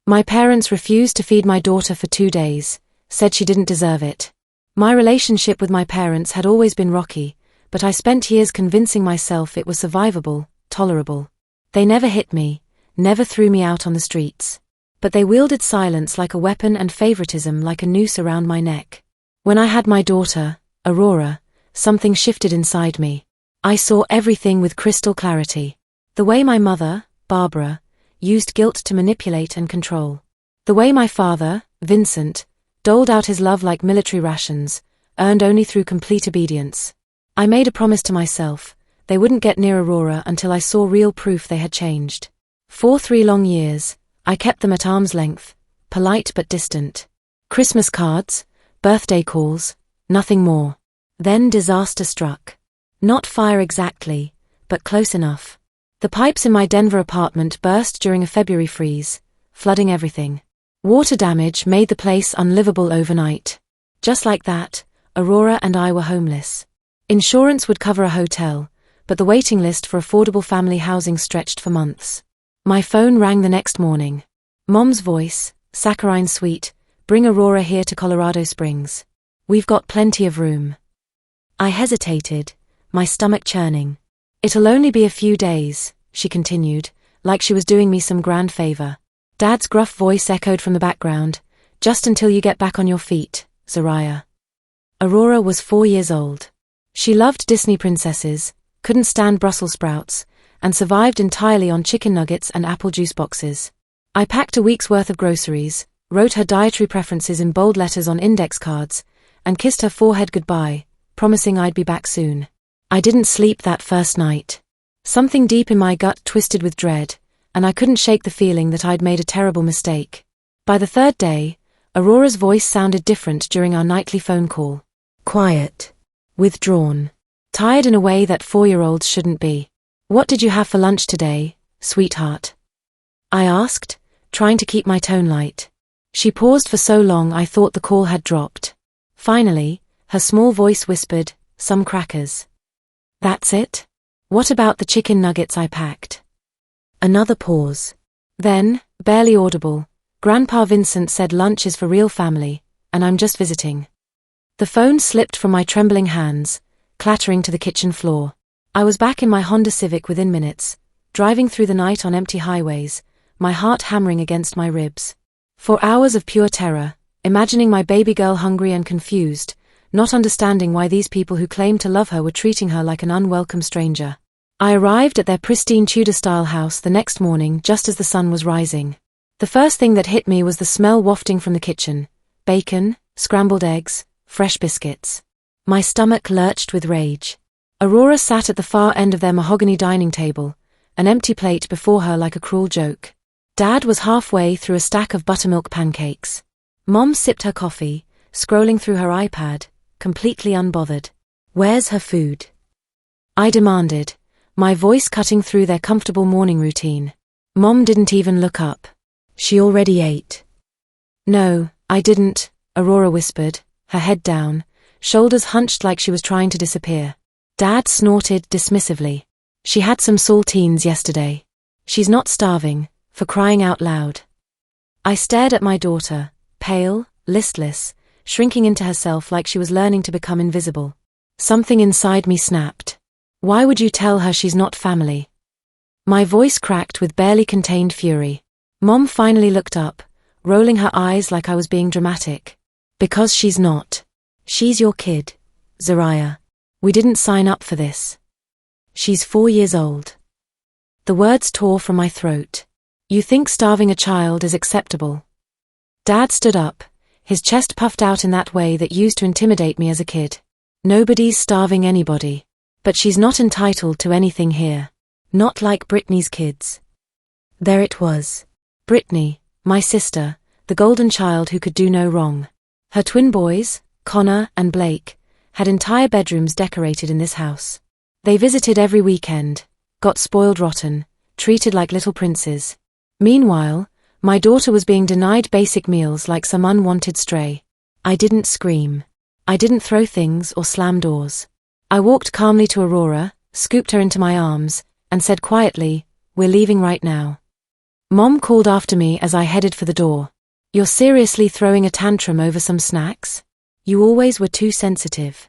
My parents refused to feed my daughter for 2 days, said she didn't deserve it. My relationship with my parents had always been rocky, but I spent years convincing myself it was survivable, tolerable. They never hit me, never threw me out on the streets. But they wielded silence like a weapon and favoritism like a noose around my neck. When I had my daughter, Aurora, something shifted inside me. I saw everything with crystal clarity. The way my mother, Barbara, used guilt to manipulate and control. The way my father, Vincent, doled out his love like military rations, earned only through complete obedience. I made a promise to myself, they wouldn't get near Aurora until I saw real proof they had changed. For 3 long years, I kept them at arm's length, polite but distant. Christmas cards, birthday calls, nothing more. Then disaster struck. Not fire exactly, but close enough. The pipes in my Denver apartment burst during a February freeze, flooding everything. Water damage made the place unlivable overnight. Just like that, Aurora and I were homeless. Insurance would cover a hotel, but the waiting list for affordable family housing stretched for months. My phone rang the next morning. Mom's voice, saccharine sweet, "Bring Aurora here to Colorado Springs. We've got plenty of room." I hesitated, my stomach churning. "It'll only be a few days," she continued, like she was doing me some grand favor. Dad's gruff voice echoed from the background, "Just until you get back on your feet, Zariah." Aurora was 4 years old. She loved Disney princesses, couldn't stand Brussels sprouts, and survived entirely on chicken nuggets and apple juice boxes. I packed a week's worth of groceries, wrote her dietary preferences in bold letters on index cards, and kissed her forehead goodbye, promising I'd be back soon. I didn't sleep that first night. Something deep in my gut twisted with dread, and I couldn't shake the feeling that I'd made a terrible mistake. By the 3rd day, Aurora's voice sounded different during our nightly phone call. Quiet. Withdrawn. Tired in a way that 4-year-olds shouldn't be. "What did you have for lunch today, sweetheart?" I asked, trying to keep my tone light. She paused for so long I thought the call had dropped. Finally, her small voice whispered, "Some crackers." "That's it? What about the chicken nuggets I packed?" Another pause. Then, barely audible, "Grandpa Vincent said lunch is for real family, and I'm just visiting." The phone slipped from my trembling hands, clattering to the kitchen floor. I was back in my Honda Civic within minutes, driving through the night on empty highways, my heart hammering against my ribs. For hours of pure terror, imagining my baby girl hungry and confused, not understanding why these people who claimed to love her were treating her like an unwelcome stranger. I arrived at their pristine Tudor-style house the next morning just as the sun was rising. The first thing that hit me was the smell wafting from the kitchen: bacon, scrambled eggs, fresh biscuits. My stomach lurched with rage. Aurora sat at the far end of their mahogany dining table, an empty plate before her like a cruel joke. Dad was halfway through a stack of buttermilk pancakes. Mom sipped her coffee, scrolling through her iPad, completely unbothered. "Where's her food?" I demanded, my voice cutting through their comfortable morning routine. Mom didn't even look up. "She already ate." "No, I didn't," Aurora whispered, her head down, shoulders hunched like she was trying to disappear. Dad snorted dismissively. "She had some saltines yesterday. She's not starving, for crying out loud." I stared at my daughter, pale, listless, shrinking into herself like she was learning to become invisible. Something inside me snapped. "Why would you tell her she's not family?" My voice cracked with barely contained fury. Mom finally looked up, rolling her eyes like I was being dramatic. "Because she's not. She's your kid, Zariah. We didn't sign up for this. She's 4 years old." The words tore from my throat. "You think starving a child is acceptable?" Dad stood up, his chest puffed out in that way that used to intimidate me as a kid. "Nobody's starving anybody. But she's not entitled to anything here. Not like Brittany's kids." There it was. Brittany, my sister, the golden child who could do no wrong. Her twin boys, Connor and Blake, had entire bedrooms decorated in this house. They visited every weekend, got spoiled rotten, treated like little princes. Meanwhile, my daughter was being denied basic meals like some unwanted stray. I didn't scream. I didn't throw things or slam doors. I walked calmly to Aurora, scooped her into my arms, and said quietly, "We're leaving right now." Mom called after me as I headed for the door. "You're seriously throwing a tantrum over some snacks? You always were too sensitive."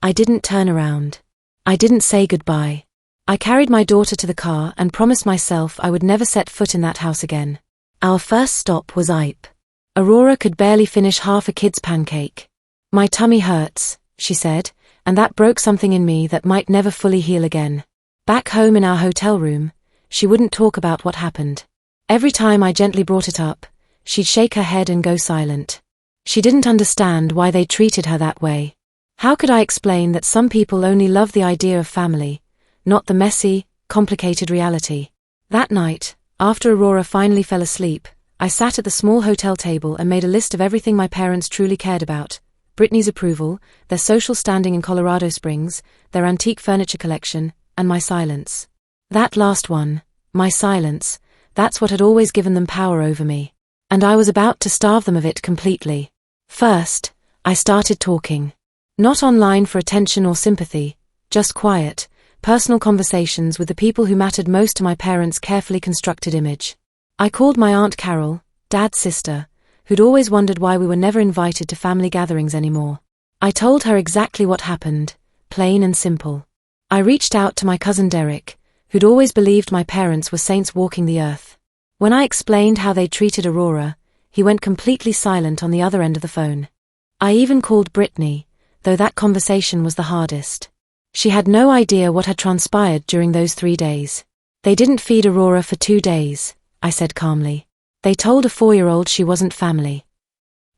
I didn't turn around. I didn't say goodbye. I carried my daughter to the car and promised myself I would never set foot in that house again. Our first stop was Ipe. Aurora could barely finish half a kid's pancake. "My tummy hurts," she said, and that broke something in me that might never fully heal again. Back home in our hotel room, she wouldn't talk about what happened. Every time I gently brought it up, she'd shake her head and go silent. She didn't understand why they treated her that way. How could I explain that some people only love the idea of family, not the messy, complicated reality? That night, after Aurora finally fell asleep, I sat at the small hotel table and made a list of everything my parents truly cared about: Brittany's approval, their social standing in Colorado Springs, their antique furniture collection, and my silence. That last one, my silence, that's what had always given them power over me. And I was about to starve them of it completely. First, I started talking. Not online for attention or sympathy, just quiet, personal conversations with the people who mattered most to my parents' carefully constructed image. I called my Aunt Carol, Dad's sister, who'd always wondered why we were never invited to family gatherings anymore. I told her exactly what happened, plain and simple. I reached out to my cousin Derek, who'd always believed my parents were saints walking the earth. When I explained how they treated Aurora, he went completely silent on the other end of the phone. I even called Brittany, though that conversation was the hardest. She had no idea what had transpired during those 3 days. "They didn't feed Aurora for 2 days, I said calmly. "They told a 4-year-old she wasn't family."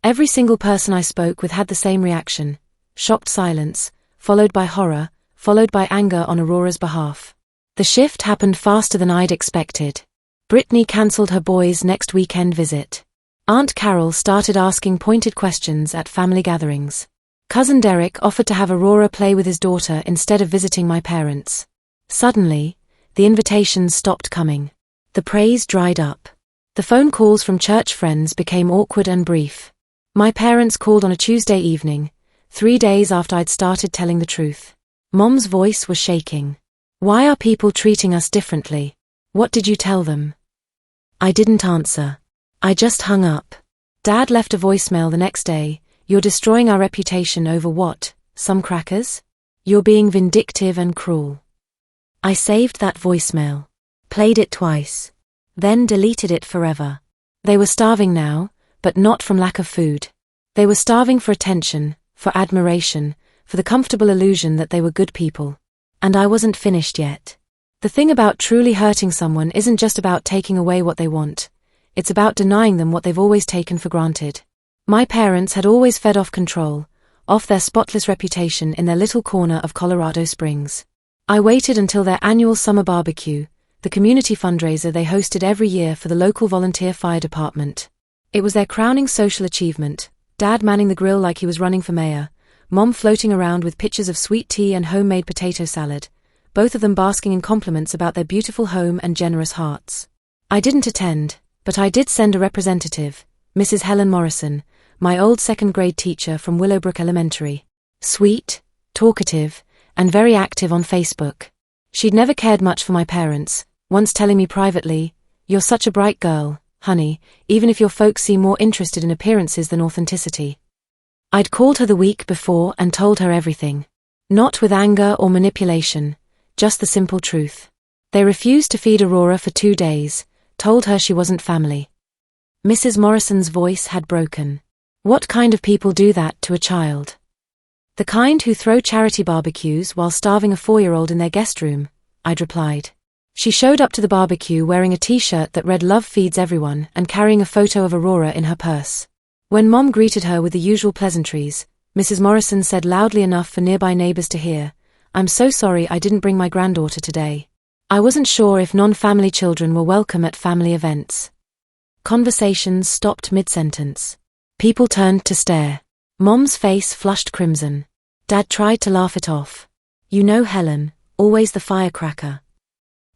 Every single person I spoke with had the same reaction: shocked silence, followed by horror, followed by anger on Aurora's behalf. The shift happened faster than I'd expected. Brittany cancelled her boys' next weekend visit. Aunt Carol started asking pointed questions at family gatherings. Cousin Derek offered to have Aurora play with his daughter instead of visiting my parents. Suddenly, the invitations stopped coming. The praise dried up. The phone calls from church friends became awkward and brief. My parents called on a Tuesday evening, 3 days after I'd started telling the truth. Mom's voice was shaking. "Why are people treating us differently? What did you tell them?" I didn't answer. I just hung up. Dad left a voicemail the next day. "You're destroying our reputation over what? Some crackers? You're being vindictive and cruel." I saved that voicemail, played it twice, then deleted it forever. They were starving now, but not from lack of food. They were starving for attention, for admiration, for the comfortable illusion that they were good people. And I wasn't finished yet. The thing about truly hurting someone isn't just about taking away what they want. It's about denying them what they've always taken for granted. My parents had always fed off control, off their spotless reputation in their little corner of Colorado Springs. I waited until their annual summer barbecue, the community fundraiser they hosted every year for the local volunteer fire department. It was their crowning social achievement, Dad manning the grill like he was running for mayor, Mom floating around with pitchers of sweet tea and homemade potato salad, both of them basking in compliments about their beautiful home and generous hearts. I didn't attend, but I did send a representative, Mrs. Helen Morrison, my old second-grade teacher from Willowbrook Elementary. Sweet, talkative, and very active on Facebook. She'd never cared much for my parents, once telling me privately, "You're such a bright girl, honey, even if your folks seem more interested in appearances than authenticity." I'd called her the week before and told her everything. Not with anger or manipulation, just the simple truth. They refused to feed Aurora for 2 days, told her she wasn't family. Mrs. Morrison's voice had broken. "What kind of people do that to a child?" "The kind who throw charity barbecues while starving a 4-year-old in their guest room," I'd replied. She showed up to the barbecue wearing a t-shirt that read "Love feeds everyone" and carrying a photo of Aurora in her purse. When Mom greeted her with the usual pleasantries, Mrs. Morrison said loudly enough for nearby neighbors to hear, "I'm so sorry I didn't bring my granddaughter today. I wasn't sure if non-family children were welcome at family events." Conversations stopped mid-sentence. People turned to stare. Mom's face flushed crimson. Dad tried to laugh it off. "You know Helen, always the firecracker."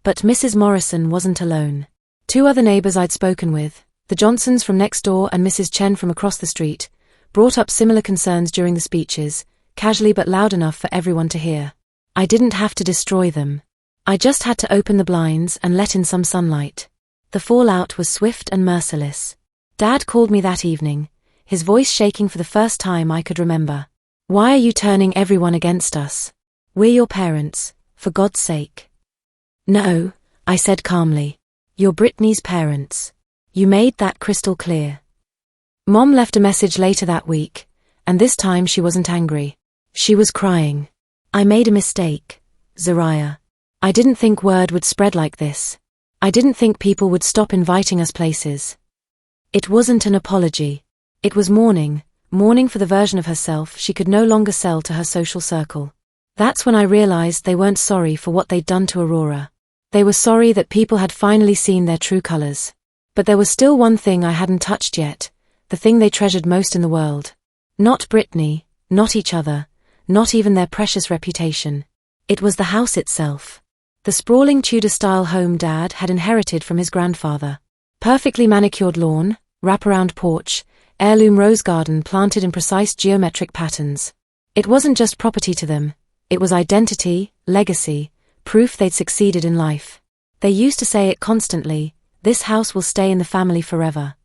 But Mrs. Morrison wasn't alone. 2 other neighbors I'd spoken with, the Johnsons from next door and Mrs. Chen from across the street, brought up similar concerns during the speeches, casually but loud enough for everyone to hear. I didn't have to destroy them. I just had to open the blinds and let in some sunlight. The fallout was swift and merciless. Dad called me that evening, his voice shaking for the first time I could remember. "Why are you turning everyone against us? We're your parents, for God's sake." "No," I said calmly. "You're Brittany's parents. You made that crystal clear." Mom left a message later that week, and this time she wasn't angry. She was crying. "I made a mistake, Zariah. I didn't think word would spread like this. I didn't think people would stop inviting us places." It wasn't an apology. It was mourning for the version of herself she could no longer sell to her social circle. That's when I realized they weren't sorry for what they'd done to Aurora. They were sorry that people had finally seen their true colors. But there was still one thing I hadn't touched yet, the thing they treasured most in the world. Not Brittany, not each other, not even their precious reputation. It was the house itself. The sprawling Tudor-style home Dad had inherited from his grandfather. Perfectly manicured lawn, wraparound porch, heirloom rose garden planted in precise geometric patterns. It wasn't just property to them, it was identity, legacy, proof they'd succeeded in life. They used to say it constantly, "This house will stay in the family forever."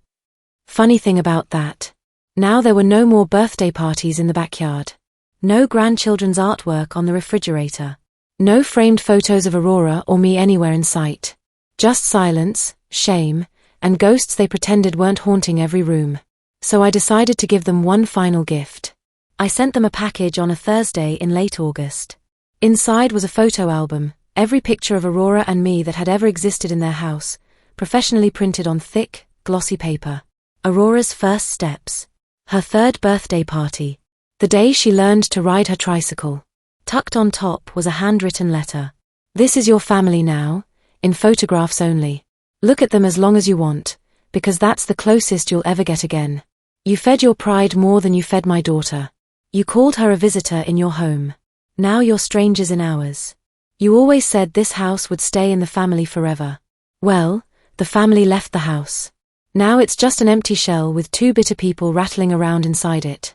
Funny thing about that. Now there were no more birthday parties in the backyard. No grandchildren's artwork on the refrigerator. No framed photos of Aurora or me anywhere in sight. Just silence, shame, and ghosts they pretended weren't haunting every room. So I decided to give them one final gift. I sent them a package on a Thursday in late August. Inside was a photo album, every picture of Aurora and me that had ever existed in their house, professionally printed on thick, glossy paper. Aurora's first steps. Her third birthday party. The day she learned to ride her tricycle. Tucked on top was a handwritten letter. "This is your family now, in photographs only. Look at them as long as you want, because that's the closest you'll ever get again. You fed your pride more than you fed my daughter. You called her a visitor in your home. Now you're strangers in ours. You always said this house would stay in the family forever. Well, the family left the house. Now it's just an empty shell with two bitter people rattling around inside it."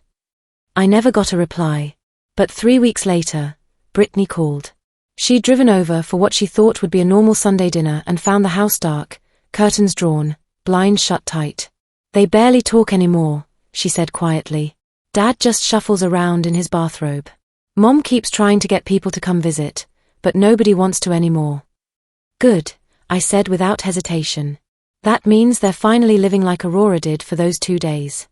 I never got a reply. But 3 weeks later, Brittany called. She'd driven over for what she thought would be a normal Sunday dinner and found the house dark, curtains drawn, blinds shut tight. "They barely talk anymore," she said quietly. "Dad just shuffles around in his bathrobe. Mom keeps trying to get people to come visit, but nobody wants to anymore." "Good," I said without hesitation. "That means they're finally living like Aurora did for those 2 days."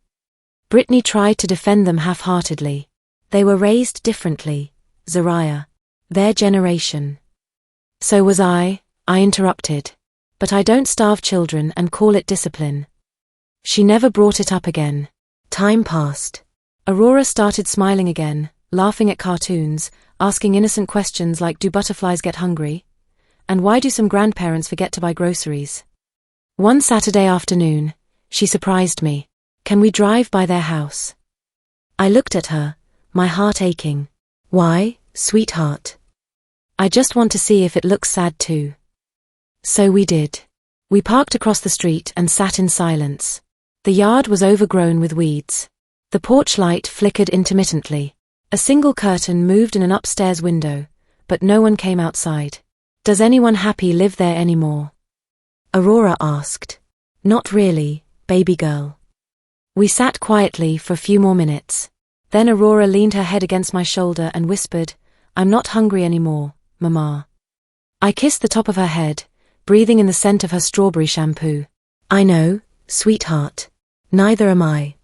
Brittany tried to defend them half-heartedly. "They were raised differently, Zariah. Their generation." "So was I interrupted. "But I don't starve children and call it discipline." She never brought it up again. Time passed. Aurora started smiling again, laughing at cartoons, asking innocent questions like, "Do butterflies get hungry? And why do some grandparents forget to buy groceries?" One Saturday afternoon, she surprised me. "Can we drive by their house?" I looked at her, my heart aching. "Why, sweetheart?" "I just want to see if it looks sad too." So we did. We parked across the street and sat in silence. The yard was overgrown with weeds. The porch light flickered intermittently. A single curtain moved in an upstairs window, but no one came outside. "Does anyone happy live there anymore?" Aurora asked. "Not really, baby girl." We sat quietly for a few more minutes. Then Aurora leaned her head against my shoulder and whispered, "I'm not hungry anymore, Mama." I kissed the top of her head, breathing in the scent of her strawberry shampoo. "I know, sweetheart. Neither am I."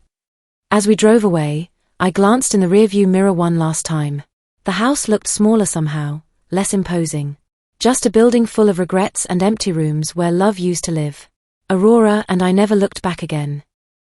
As we drove away, I glanced in the rearview mirror one last time. The house looked smaller somehow, less imposing. Just a building full of regrets and empty rooms where love used to live. Aurora and I never looked back again.